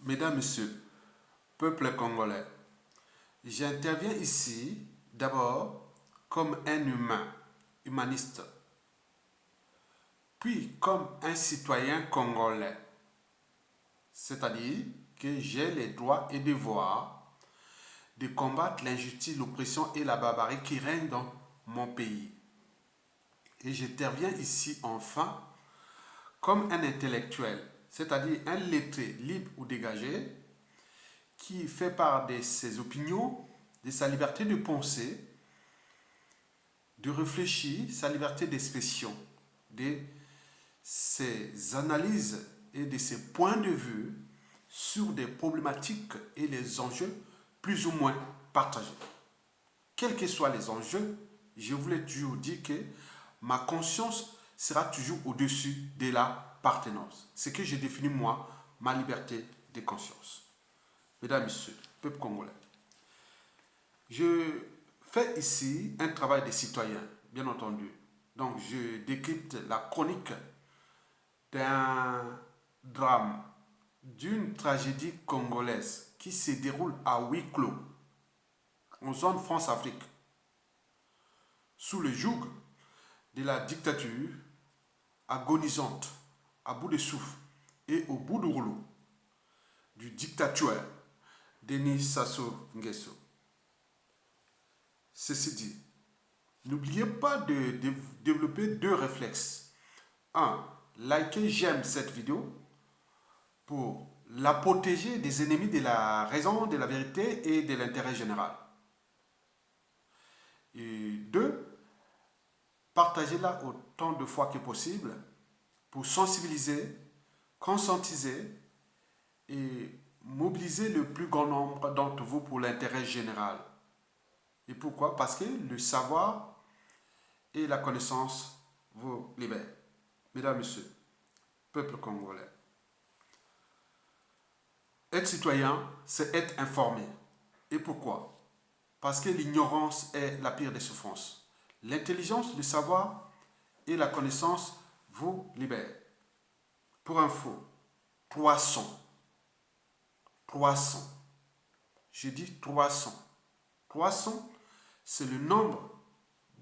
Mesdames, Messieurs, peuple congolais, j'interviens ici d'abord comme un humain, humaniste, puis comme un citoyen congolais, c'est-à-dire que j'ai les droits et devoirs de combattre l'injustice, l'oppression et la barbarie qui règnent dans mon pays. Et j'interviens ici enfin comme un intellectuel, c'est-à-dire un lettré libre ou dégagé qui fait part de ses opinions, de sa liberté de penser, de réfléchir, sa liberté d'expression, de ses analyses et de ses points de vue sur des problématiques et les enjeux plus ou moins partagés. Quels que soient les enjeux, je voulais toujours dire que ma conscience sera toujours au-dessus de la pertinence. C'est que je définis moi, ma liberté de conscience. Mesdames, Messieurs, peuple congolais, je fais ici un travail de citoyen, bien entendu. Donc, je décrypte la chronique d'un drame, d'une tragédie congolaise qui se déroule à huis clos, en zone France-Afrique, sous le joug de la dictature agonisante, à bout de souffle et au bout du rouleau, du dictateur Denis Sassou Nguesso. Ceci dit, n'oubliez pas de développer deux réflexes. Un, likez, j'aime cette vidéo pour la protéger des ennemis de la raison, de la vérité et de l'intérêt général. Et deux, partagez-la autant de fois que possible pour sensibiliser, conscientiser et mobiliser le plus grand nombre d'entre vous pour l'intérêt général. Et pourquoi? Parce que le savoir et la connaissance vous libèrent. Mesdames, Messieurs, peuple congolais, être citoyen, c'est être informé. Et pourquoi? Parce que l'ignorance est la pire des souffrances. L'intelligence, le savoir et la connaissance vous libèrent. Pour info, poisson. Poisson. Je dis 300. 300, c'est le nombre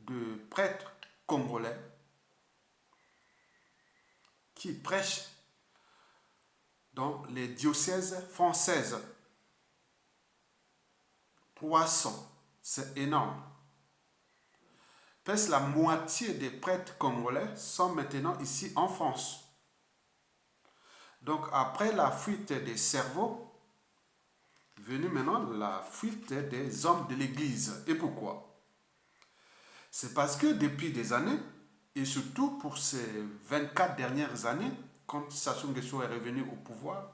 de prêtres congolais qui prêchent dans les diocèses françaises. 300, c'est énorme. Presque la moitié des prêtres congolais sont maintenant ici en France. Donc après la fuite des cerveaux, venue maintenant la fuite des hommes de l'Église. Et pourquoi? C'est parce que depuis des années, et surtout pour ces 24 dernières années, quand Sassou Nguesso est revenu au pouvoir,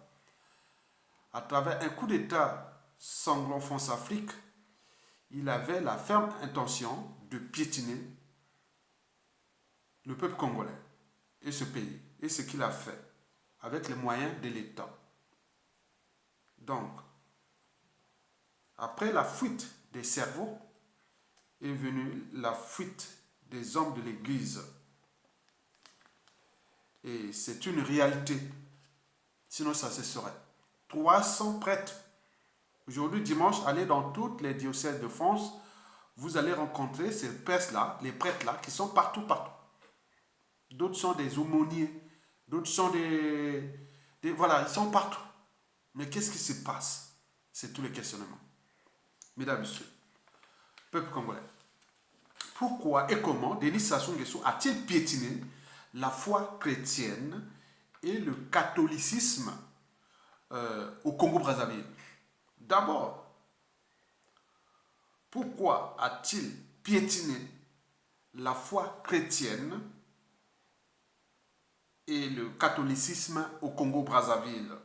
à travers un coup d'État sanglant France-Afrique, il avait la ferme intention de piétiner le peuple congolais et ce pays. Et ce qu'il a fait avec les moyens de l'État. Donc, après la fuite des cerveaux, est venue la fuite des hommes de l'Église. Et c'est une réalité. Sinon, ça se serait. 300 prêtres. Aujourd'hui, dimanche, allez dans toutes les diocèses de France. Vous allez rencontrer ces prêtres-là, les prêtres-là, qui sont partout, partout. D'autres sont des aumôniers. D'autres sont voilà, ils sont partout. Mais qu'est-ce qui se passe? C'est tous les questionnements. Mesdames, Messieurs, peuple congolais, pourquoi et comment Denis Sassou Nguesso a-t-il piétiné la foi chrétienne et le catholicisme au Congo-Brazzaville? D'abord, pourquoi a-t-il piétiné la foi chrétienne et le catholicisme au Congo-Brazzaville?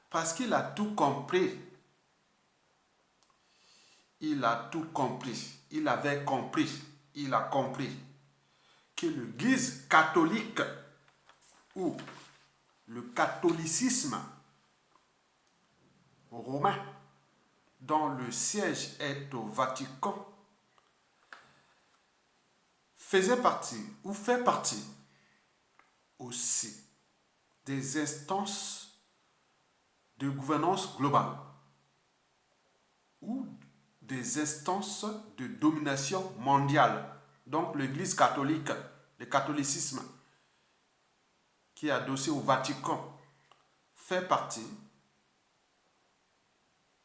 Parce qu'il a tout compris. Il a tout compris. Il avait compris. Il a compris que l'Église catholique ou le catholicisme romain, dont le siège est au Vatican, faisait partie ou fait partie aussi des instances de gouvernance globale ou des instances de domination mondiale. Donc l'Église catholique, le catholicisme qui est adossé au Vatican, fait partie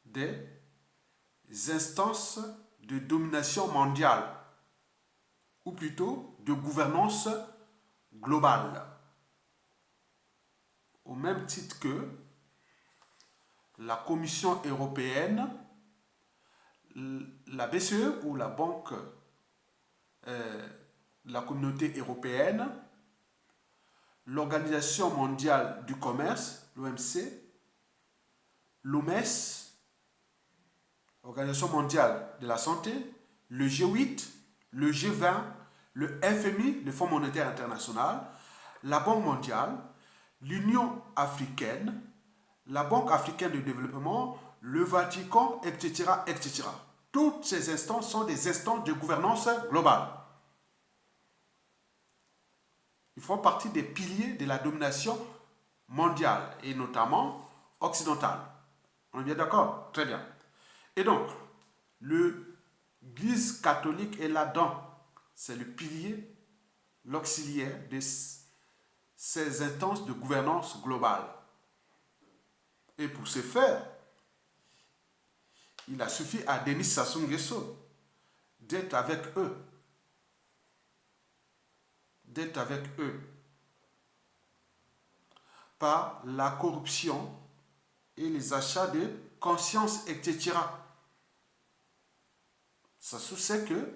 des instances de domination mondiale, ou plutôt de gouvernance globale. Au même titre que la Commission européenne, la BCE ou la Banque, la Communauté européenne, l'Organisation mondiale du commerce, l'OMC, l'OMS, Organisation mondiale de la santé, le G8, le G20, le FMI, le Fonds monétaire international, la Banque mondiale, l'Union africaine, la Banque africaine de développement, le Vatican, etc., etc. Toutes ces instances sont des instances de gouvernance globale. Ils font partie des piliers de la domination mondiale et notamment occidentale. On est bien d'accord? Très bien. Et donc, l'Église catholique est là-dedans. C'est le pilier, l'auxiliaire de ces instances de gouvernance globale. Et pour ce faire, il a suffi à Denis Sassou Nguesso d'être avec eux. D'être avec eux. Par la corruption et les achats de conscience, etc. Sassou sait que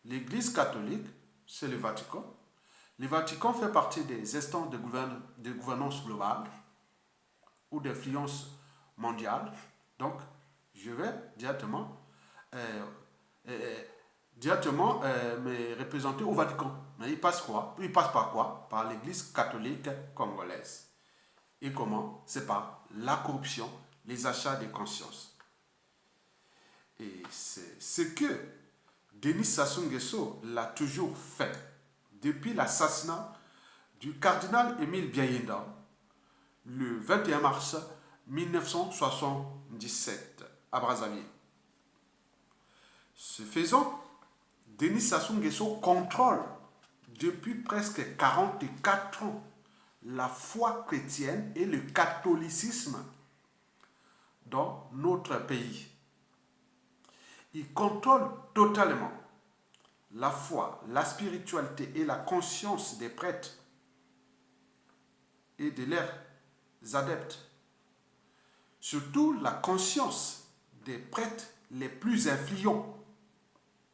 l'Église catholique, c'est le Vatican. Le Vatican fait partie des instances de gouvernance globale ou d'influence mondiale. Donc, je vais directement me représenter au Vatican. Mais il passe quoi? Il passe par quoi? Par l'Église catholique congolaise. Et comment? C'est par la corruption, les achats de conscience. Et c'est ce que Denis Sassou Nguesso l'a toujours fait depuis l'assassinat du cardinal Émile Biayenda le 21 mars 1977 à Brazzaville. Ce faisant, Denis Sassou Nguesso contrôle depuis presque 44 ans la foi chrétienne et le catholicisme dans notre pays. Il contrôle totalement la foi, la spiritualité et la conscience des prêtres et de leurs adeptes. Surtout la conscience des prêtres les plus influents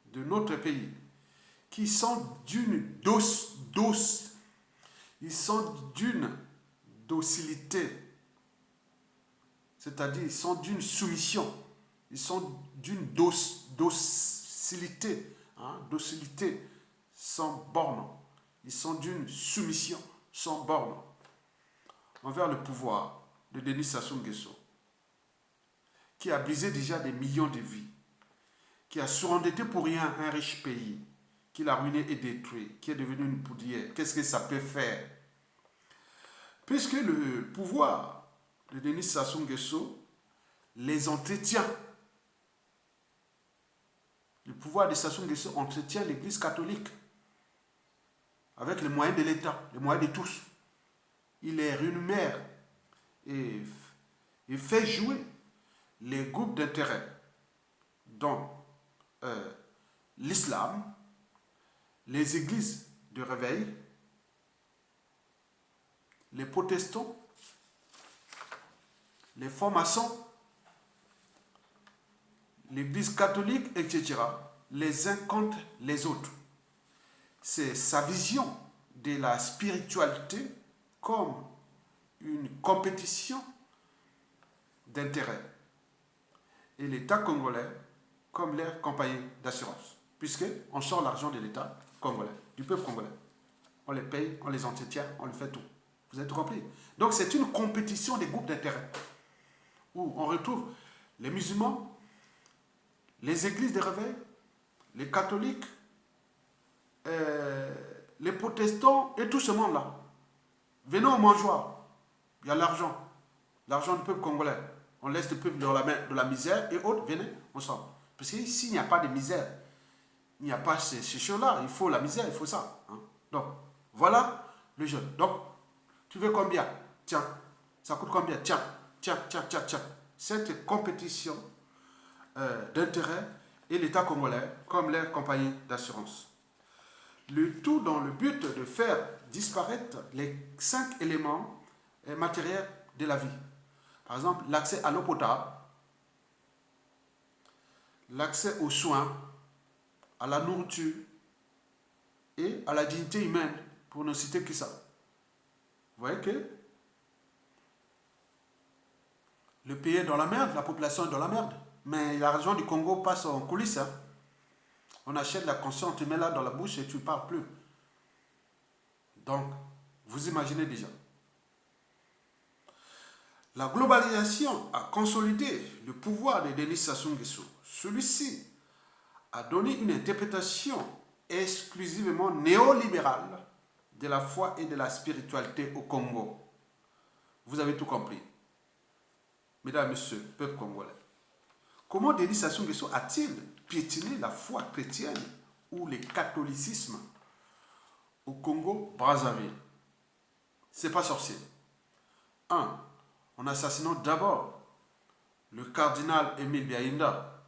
de notre pays, qui sont d'une docilité, c'est-à-dire ils sont d'une soumission, ils sont d'une docilité, docilité sans borne, ils sont d'une soumission sans borne envers le pouvoir de Denis Sassou Nguesso, qui a brisé déjà des millions de vies, qui a surendetté pour rien un riche pays, qui l'a ruiné et détruit, qui est devenu une poudrière. Qu'est-ce que ça peut faire? Puisque le pouvoir de Denis Sassou Nguesso les entretient. Le pouvoir de Sassou Nguesso entretient l'Église catholique avec les moyens de l'État, les moyens de tous. Il les rémunère et fait jouer les groupes d'intérêt dont l'islam, les églises de réveil, les protestants, les francs-maçons, l'église catholique, etc., les uns contre les autres. C'est sa vision de la spiritualité comme une compétition d'intérêt. Et l'État congolais comme leur compagnie d'assurance. Puisqu'on sort l'argent de l'État congolais, du peuple congolais. On les paye, on les entretient, on les fait tout. Vous avez tout compris? Donc c'est une compétition des groupes d'intérêt. Où on retrouve les musulmans, les églises de réveil, les catholiques, les protestants et tout ce monde-là. Venons au mangeoir. Il y a l'argent. L'argent du peuple congolais. On laisse le peuple dans la main de la misère et autres, venez ensemble. Parce que s'il n'y a pas de misère, il n'y a pas ces choses-là. Il faut la misère, il faut ça. Hein. Donc, voilà le jeu. Donc, tu veux combien? Tiens, ça coûte combien? Tiens, tiens, tiens, tiens, tiens. Cette compétition d'intérêt et l'État congolais comme les compagnies d'assurance. Le tout dans le but de faire disparaître les 5 éléments matériels de la vie. Par exemple, l'accès à l'eau potable, l'accès aux soins, à la nourriture et à la dignité humaine, pour ne citer que ça. Vous voyez que le pays est dans la merde, la population est dans la merde. Mais la région du Congo passe en coulisses. Hein. On achète la conscience, on te met là dans la bouche et tu ne parles plus. Donc, vous imaginez déjà. La globalisation a consolidé le pouvoir de Denis Sassou Nguesso. Celui-ci a donné une interprétation exclusivement néolibérale de la foi et de la spiritualité au Congo. Vous avez tout compris. Mesdames et messieurs, peuple congolais. Comment Denis Sassou Nguesso a-t-il piétiné la foi chrétienne ou le catholicisme au Congo-Brazzaville? C'est pas sorcier. 1. En assassinant d'abord le cardinal Émile Biaïnda.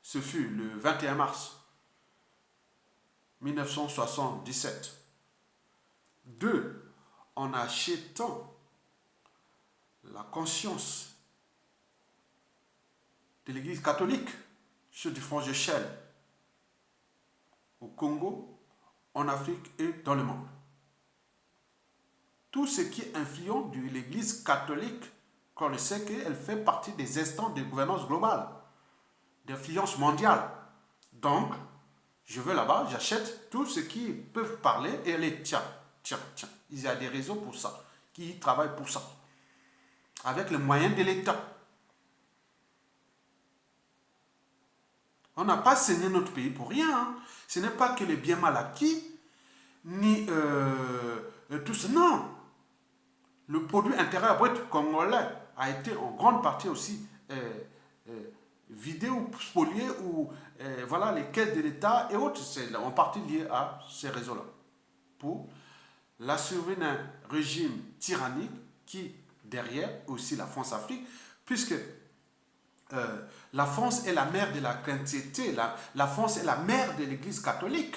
Ce fut le 21 mars 1977. 2. En achetant la conscience de l'Église catholique sur du front Jéchelle au Congo, en Afrique et dans le monde. Tout ce qui est influent de l'Église catholique, qu'on le sait qu'elle fait partie des instances de gouvernance globale, d'influence mondiale. Donc, je vais là-bas, j'achète tout ce qui peuvent parler et les tiens. Il y a des réseaux pour ça, qui travaillent pour ça, avec les moyens de l'État. On n'a pas saigné notre pays pour rien. Hein. Ce n'est pas que les biens mal acquis, ni tout ça. Non. Le produit intérieur brut congolais a été en grande partie aussi vidé ou spolié, ou voilà, les caisses de l'État et autres, c'est en partie lié à ces réseaux-là. Pour la survie d'un régime tyrannique qui, derrière, aussi la France-Afrique, puisque la France est la mère de la chrétienté, la France est la mère de l'Église catholique.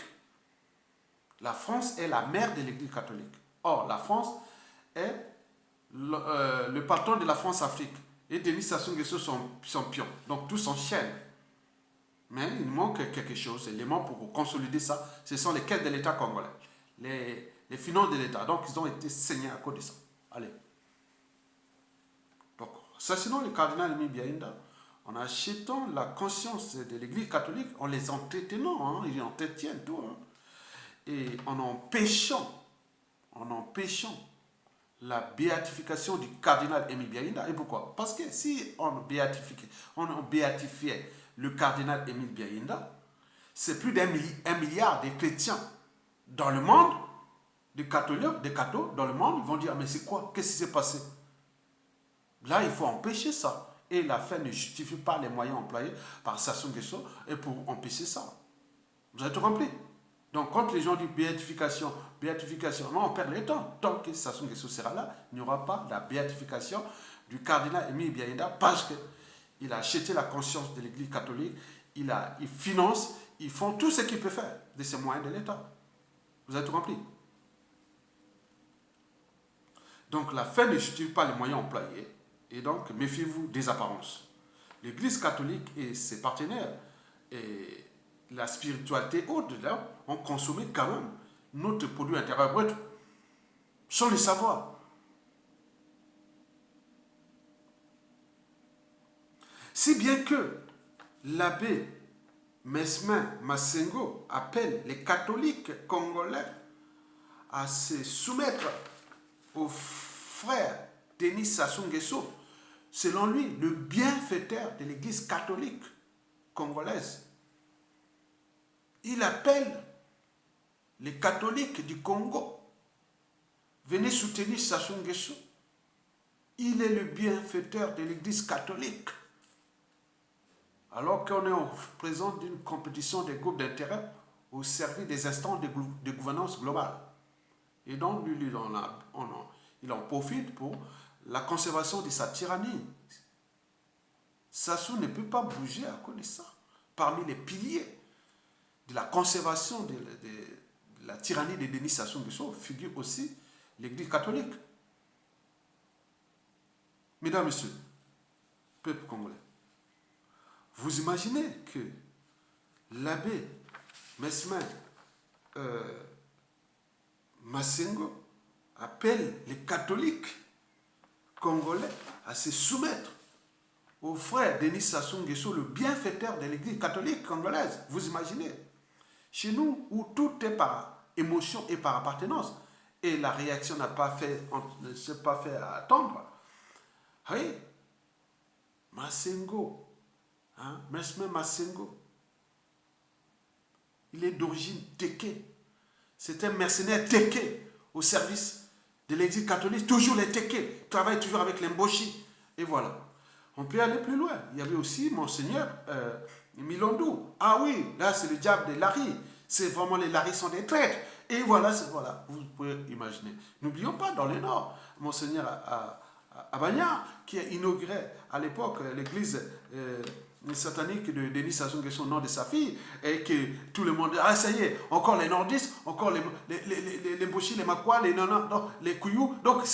La France est la mère de l'Église catholique. Or, la France est le patron de la France-Afrique. Et Denis Sassou Nguesso son pion. Donc, tout s'enchaîne. Mais il manque quelque chose. L'élément pour consolider ça, ce sont les caisses de l'État congolais. Les finances de l'État. Donc, ils ont été saignés à cause de ça. Allez. Donc, assassinons le cardinal Émile Biaïnda en achetant la conscience de l'Église catholique, en les entretenant, hein, ils entretiennent tout, hein, et en empêchant la béatification du cardinal Émile Biaïnda. Et pourquoi? Parce que si on béatifiait le cardinal Émile Biaïnda, c'est plus d'1 milliard de chrétiens dans le monde, des catholiques, des cathos dans le monde, ils vont dire, mais c'est quoi? Qu'est-ce qui s'est passé? Là, il faut empêcher ça. Et la fin ne justifie pas les moyens employés par Sassou Nguesso et pour empêcher ça. Vous avez tout compris? Donc, quand les gens disent béatification, non, on perd le temps. Tant que Sassou Nguesso sera là, il n'y aura pas la béatification du cardinal Émile Biaïnda parce qu'il a acheté la conscience de l'Église catholique, il finance, ils font tout ce qu'ils peuvent faire de ces moyens de l'État. Vous avez tout compris? Donc, la fin ne justifie pas les moyens employés. Et donc, méfiez-vous des apparences. L'Église catholique et ses partenaires, et la spiritualité au-delà, ont consommé quand même notre produit intérieur brut, sans le savoir. Si bien que l'abbé Mesmin Massengo appelle les catholiques congolais à se soumettre aux frères Denis Sassou Nguesso, selon lui, le bienfaiteur de l'Église catholique congolaise. Il appelle les catholiques du Congo, venez soutenir Sassou Nguesso. Il est le bienfaiteur de l'Église catholique. Alors qu'on est en présence d'une compétition des groupes d'intérêt au service des instances de gouvernance globale. Et donc, lui, il en profite pour la conservation de sa tyrannie. Sassou ne peut pas bouger à cause de ça. Parmi les piliers de la conservation de la tyrannie de Denis Sassou Nguesso figure aussi l'Église catholique. Mesdames, Messieurs, peuple congolais, vous imaginez que l'abbé Mesmer Massengo appelle les catholiques congolais à se soumettre au frère Denis Sassou Nguesso, le bienfaiteur de l'Église catholique congolaise. Vous imaginez? Chez nous, où tout est par émotion et par appartenance, et la réaction ne s'est pas fait attendre. Oui, Massengo, Mesmer Massengo, il est d'origine Téké. C'est un mercenaire Téké au service de l'Église catholique. Toujours les Téké, travaille toujours avec les Mboshi. Et voilà. On peut aller plus loin. Il y avait aussi Monseigneur Milondou. Ah oui, là c'est le diable de Larry. C'est vraiment les Larry sont des traîtres. Et voilà, vous pouvez imaginer. N'oublions pas, dans le Nord, Monseigneur Abagna, qui a inauguré à l'époque l'église satanique de Denis Sassou Nguesso, nom de sa fille, et que tout le monde, ah ça y est, encore les nordistes, encore les Mboshi, les Makwa, les Kouyou. Donc,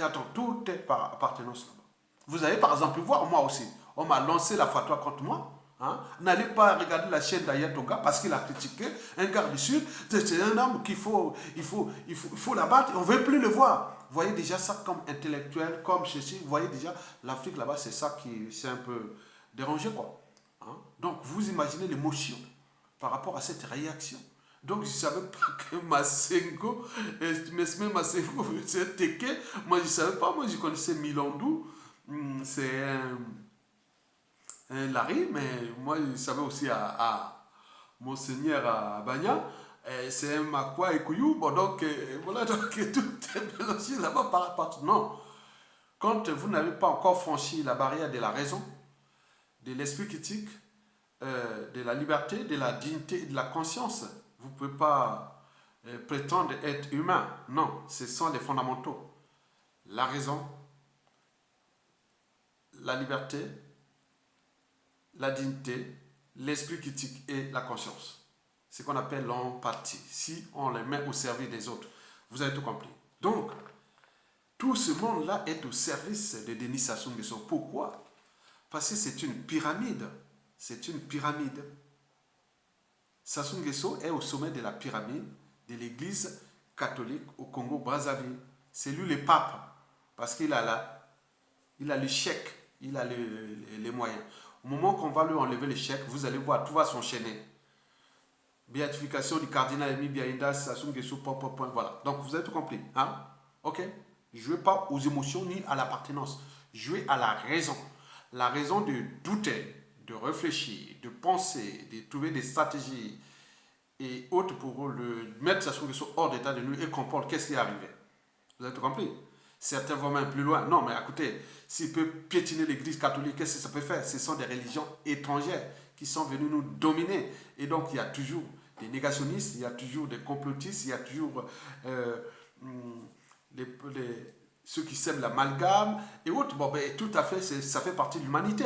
attends, tout est par appartenance là-bas. Vous allez par exemple voir, moi aussi, on m'a lancé la fatwa contre moi. N'allez pas regarder la chaîne d'Ayatollah parce qu'il a critiqué un gars du Sud. C'est un homme qu'il faut l'abattre. On ne veut plus le voir. Vous voyez déjà ça comme intellectuel, comme ceci. Vous voyez déjà l'Afrique là-bas, c'est ça qui s'est un peu dérangé, quoi. Donc vous imaginez l'émotion par rapport à cette réaction. Donc je ne savais pas que Massengo, Mesmer Massengo, c'est Téké. Moi je ne savais pas, moi je connaissais Milondou. C'est un Larry, mais moi je savais aussi à Monseigneur Abagna. C'est un Makwa et Kouyou. Bon, donc voilà, donc tout est mélangé là-bas par rapport. Non. Quand vous n'avez pas encore franchi la barrière de la raison, de l'esprit critique, de la liberté, de la dignité et de la conscience, vous ne pouvez pas prétendre être humain. Non, ce sont les fondamentaux. La raison, la liberté, la dignité, l'esprit critique et la conscience. C'est ce qu'on appelle l'empathie. Si on les met au service des autres, vous avez tout compris. Donc, tout ce monde-là est au service de Denis Sassou Nguesso. Pourquoi? Parce que c'est une pyramide. C'est une pyramide. Sassou Nguesso est au sommet de la pyramide de l'église catholique au Congo-Brazzaville. C'est lui le pape. Parce qu'il a le chèque, il a les moyens. Au moment qu'on va lui enlever le chèque, vous allez voir, tout va s'enchaîner. Béatification du cardinal Emi Biaïda, Sassou Nguesso, voilà. Donc vous avez tout compris. Ok? Jouez pas aux émotions ni à l'appartenance. Jouez à la raison. La raison de douter, de réfléchir, de penser, de trouver des stratégies et autres pour le mettre Sassou Nguesso hors d'état de nuit et comprendre qu'est-ce qui est arrivé. Vous avez tout compris? Certains vont même plus loin. Non, mais écoutez, s'il peut piétiner l'église catholique, qu'est-ce que ça peut faire? Ce sont des religions étrangères qui sont venues nous dominer. Et donc, il y a toujours des négationnistes, il y a toujours des complotistes, il y a toujours ceux qui sèment l'amalgame et autres. Bon, ben, tout à fait, ça fait partie de l'humanité.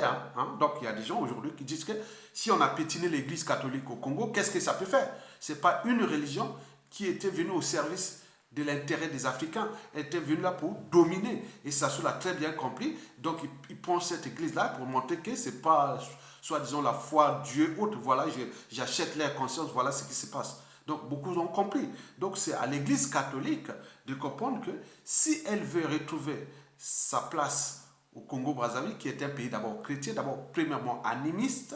Donc, il y a des gens aujourd'hui qui disent que si on a piétiné l'église catholique au Congo, qu'est-ce que ça peut faire? Ce n'est pas une religion qui était venue au service de l'intérêt des Africains, était venu là pour dominer. Et Sassou l'a très bien compris. Donc, il prend cette église-là pour montrer que ce n'est pas, soi-disant, la foi, Dieu, autre. Voilà, j'achète leur conscience, voilà ce qui se passe. Donc, beaucoup ont compris. Donc, c'est à l'église catholique de comprendre que si elle veut retrouver sa place au Congo-Brazzaville, qui est un pays d'abord chrétien, d'abord, premièrement, animiste,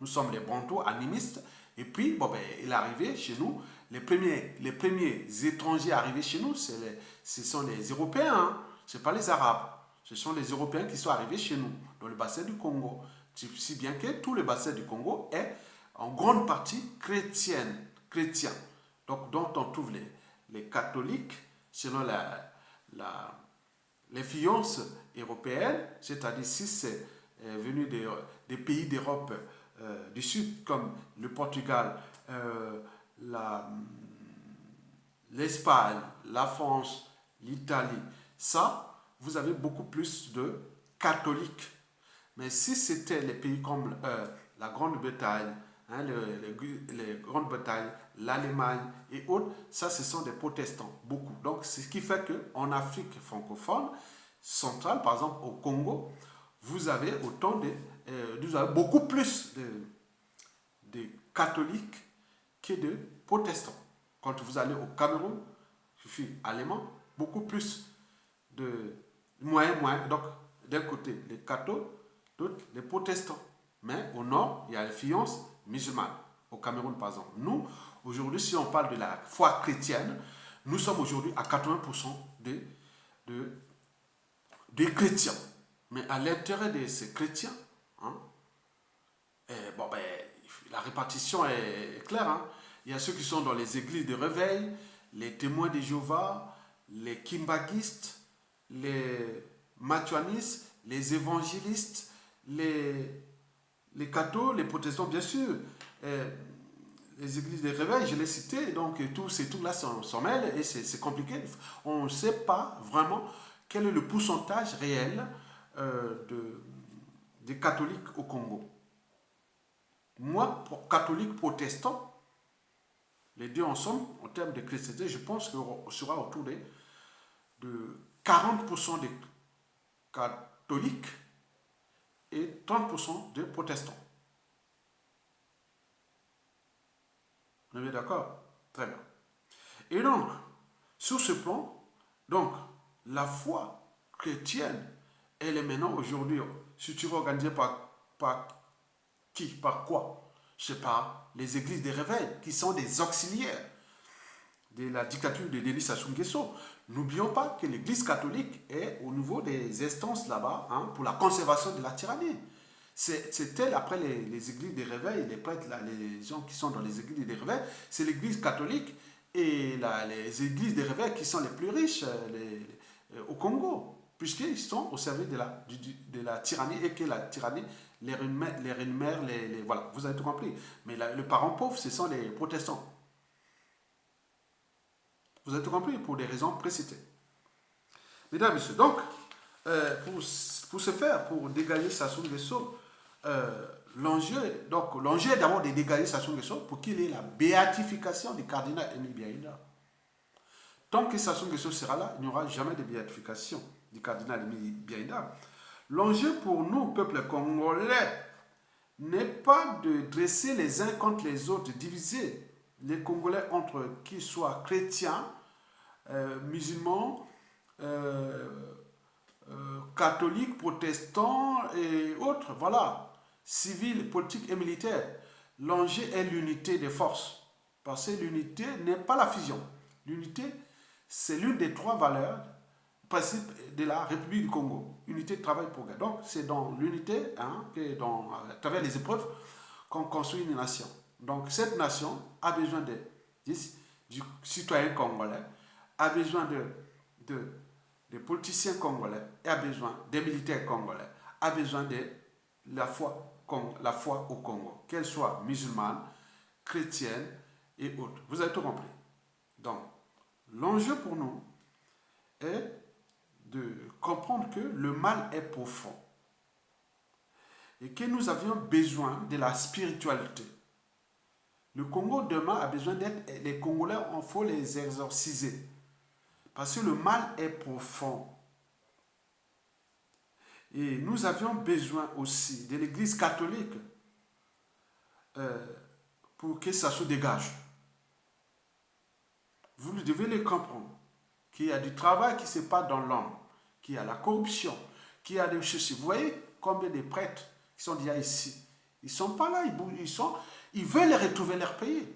nous sommes les Bantous animistes, et puis, bon, ben, il est arrivé chez nous. Les premiers étrangers arrivés chez nous, ce sont les Européens, ce n'est pas les Arabes. Ce sont les Européens qui sont arrivés chez nous, dans le bassin du Congo. Si bien que tout le bassin du Congo est en grande partie chrétien. Donc, dont on trouve les catholiques, selon les fiances européennes, c'est-à-dire si c'est venu des pays d'Europe du Sud, comme le Portugal, l'Espagne, la France, l'Italie, ça, vous avez beaucoup plus de catholiques. Mais si c'était les pays comme la Grande-Bretagne, hein, les Grandes-Bretagne, l'Allemagne et autres, ça, ce sont des protestants, beaucoup. Donc, c'est ce qui fait qu'en Afrique francophone, centrale, par exemple au Congo, vous avez vous avez beaucoup plus de catholiques que de protestants. Quand vous allez au Cameroun, je suis allemand, beaucoup plus de moins. Donc, d'un côté, les cathos, d'autre, les protestants. Mais au nord, il y a les fiances musulmanes. Au Cameroun, par exemple. Nous, aujourd'hui, si on parle de la foi chrétienne, nous sommes aujourd'hui à 80% de, des chrétiens. Mais à l'intérieur de ces chrétiens, hein, bon, ben, la répartition est claire. Hein. Il y a ceux qui sont dans les églises de réveil, les témoins de Jéhovah, les kimbagistes, les matuanistes, les évangélistes, les cathos, les protestants, bien sûr. Les églises de réveil, je l'ai cité, donc tous ces trucs-là s'en mêlent et c'est compliqué. On ne sait pas vraiment quel est le pourcentage réel des catholiques au Congo. Moi, pour catholique protestant, les deux ensemble, en termes de chrétienté, je pense qu'on sera autour de 40% des catholiques et 30% des protestants. On est d'accord? Très bien. Et donc, sur ce plan, donc, la foi chrétienne, elle est maintenant aujourd'hui, si tu veux organiser par qui, par quoi? Je sais pas, les églises des réveils, qui sont des auxiliaires de la dictature de Denis Sassou Nguesso. N'oublions pas que l'église catholique est au niveau des instances là-bas hein, pour la conservation de la tyrannie. C'est elle, après les églises des réveils, les prêtres, là, les gens qui sont dans les églises des réveils, c'est l'église catholique et les églises des réveils qui sont les plus riches au Congo, puisqu'ils sont au service de la tyrannie et que la tyrannie les rémunère, voilà, vous avez tout compris. Mais le parent pauvre, ce sont les protestants. Vous avez tout compris pour des raisons précitées. Mesdames et messieurs, donc, pour ce faire, pour dégager Sassou Nguesso, l'enjeu est d'abord de dégager Sassou Nguesso pour qu'il ait la béatification du cardinal Émile Biaïda. Tant que Sassou Nguesso sera là, il n'y aura jamais de béatification du cardinal Émile Biaïda. L'enjeu pour nous, peuple congolais, n'est pas de dresser les uns contre les autres, diviser les Congolais entre qu'ils soient chrétiens, musulmans, catholiques, protestants et autres, voilà, civils, politiques et militaires. L'enjeu est l'unité des forces. Parce que l'unité n'est pas la fusion. L'unité, c'est l'une des trois valeurs principes de la République du Congo. Unité de travail pour gagner. Donc, c'est dans l'unité, hein, à travers les épreuves, qu'on construit une nation. Donc, cette nation a besoin du citoyen congolais, a besoin des politiciens congolais, et a besoin des militaires congolais, a besoin de la foi au Congo, qu'elle soit musulmane, chrétienne et autres. Vous avez tout compris. Donc, l'enjeu pour nous est de comprendre que le mal est profond et que nous avions besoin de la spiritualité. Le Congo demain a besoin d'être, les Congolais, il faut les exorciser. Parce que le mal est profond. Et nous avions besoin aussi de l'Église catholique pour que ça se dégage. Vous devez le comprendre. Qu'il y a du travail qui se passe dans l'homme, qu'il y a la corruption, qu'il y a des choses. Vous voyez combien de prêtres qui sont déjà ici. Ils ne sont pas là, ils veulent retrouver leur pays.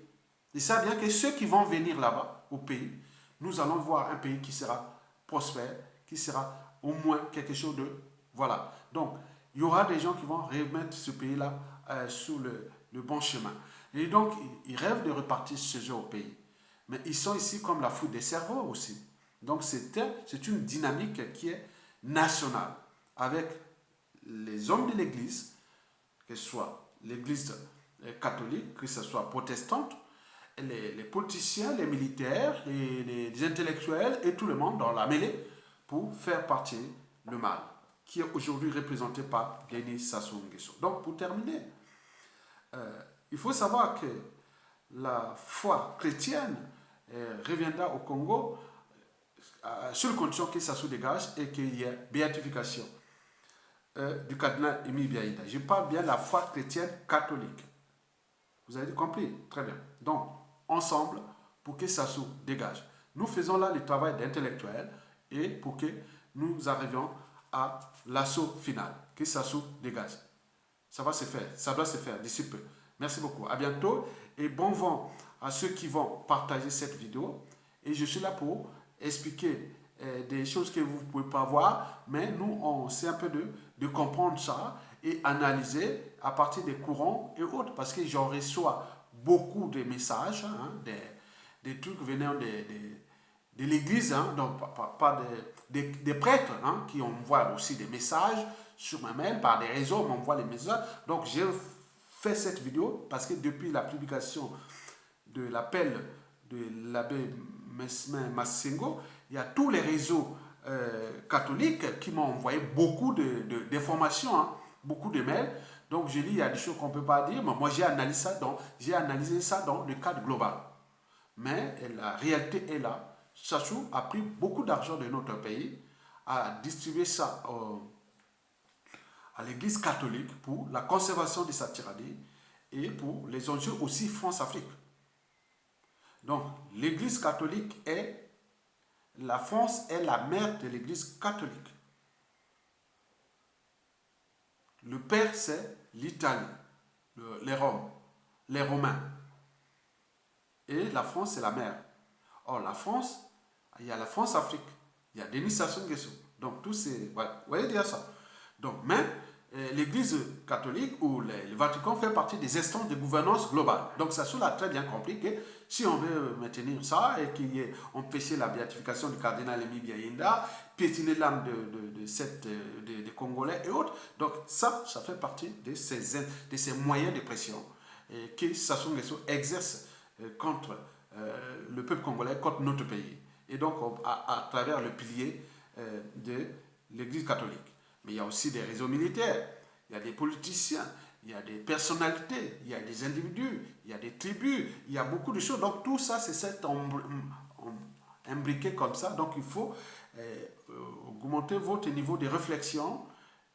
Ils savent bien que ceux qui vont venir là-bas, au pays, nous allons voir un pays qui sera prospère, qui sera au moins quelque chose de... Voilà. Donc, il y aura des gens qui vont remettre ce pays-là sur le bon chemin. Et donc, ils rêvent de repartir chez eux au pays. Mais ils sont ici comme la foudre des cerveaux aussi. Donc, c'est une dynamique qui est national avec les hommes de l'Église, que ce soit l'Église catholique, que ce soit protestante, les politiciens, les militaires, les intellectuels et tout le monde dans la mêlée pour faire partir le mal, qui est aujourd'hui représenté par Denis Sassou Nguesso. Donc, pour terminer, il faut savoir que la foi chrétienne reviendra au Congo sur condition que ça se dégage et qu'il y ait béatification du cardinal Émile Biaïda. Je parle bien de la foi chrétienne catholique. Vous avez compris? Très bien. Donc, ensemble, pour que ça se dégage. Nous faisons là le travail d'intellectuel et pour que nous arrivions à l'assaut final, que ça se dégage. Ça va se faire, ça doit se faire d'ici peu. Merci beaucoup, à bientôt et bon vent à ceux qui vont partager cette vidéo. Et je suis là pour expliquer des choses que vous ne pouvez pas voir, mais nous, on essaie un peu de comprendre ça et analyser à partir des courants et autres, parce que j'en reçois beaucoup de messages, hein, des trucs venant de l'église, hein, donc pas des prêtres hein, qui envoient aussi des messages sur ma mail, par des réseaux, on m'envoie les messages. Donc j'ai fait cette vidéo parce que depuis la publication de l'appel de l'abbé Mesmin Massengo, il y a tous les réseaux catholiques qui m'ont envoyé beaucoup d'informations, hein, beaucoup de mails. Donc je dis, il y a des choses qu'on ne peut pas dire, mais moi j'ai analysé ça dans le cadre global. Mais la réalité est là. Sassou a pris beaucoup d'argent de notre pays, a distribué ça à l'église catholique pour la conservation de sa tyrannie et pour les enjeux aussi France-Afrique. Donc l'église catholique la France est la mère de l'église catholique. Le père c'est l'Italie, les Romains. Et la France c'est la mère. Or la France, il y a la France-Afrique, il y a Denis Sassou Nguesso. Donc tous ces, ouais, vous voyez déjà ça. Donc même l'Église catholique ou le Vatican fait partie des instances de gouvernance globale. Donc Sassou a très bien compris que si on veut maintenir ça et qu'on empêcher la béatification du cardinal Émile Biaïda, piétiner l'âme des Congolais et autres, donc ça fait partie de ces moyens de pression que Sassou Nguesso exerce contre le peuple congolais, contre notre pays. Et donc à travers le pilier de l'Église catholique. Mais il y a aussi des réseaux militaires, il y a des politiciens, il y a des personnalités, il y a des individus, il y a des tribus, il y a beaucoup de choses. Donc tout ça, c'est cet imbriqué comme ça. Donc il faut augmenter votre niveau de réflexion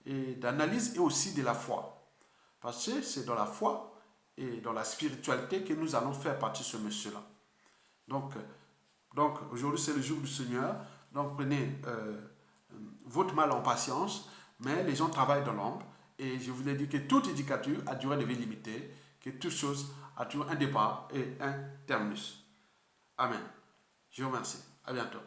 et d'analyse et aussi de la foi. Parce que c'est dans la foi et dans la spiritualité que nous allons faire partie de ce monsieur-là. Donc aujourd'hui, c'est le jour du Seigneur. Donc prenez votre mal en patience. Mais les gens travaillent dans l'ombre et je vous ai dit que toute éducature a durée de vie limitée, que toute chose a toujours un départ et un terminus. Amen. Je vous remercie. À bientôt.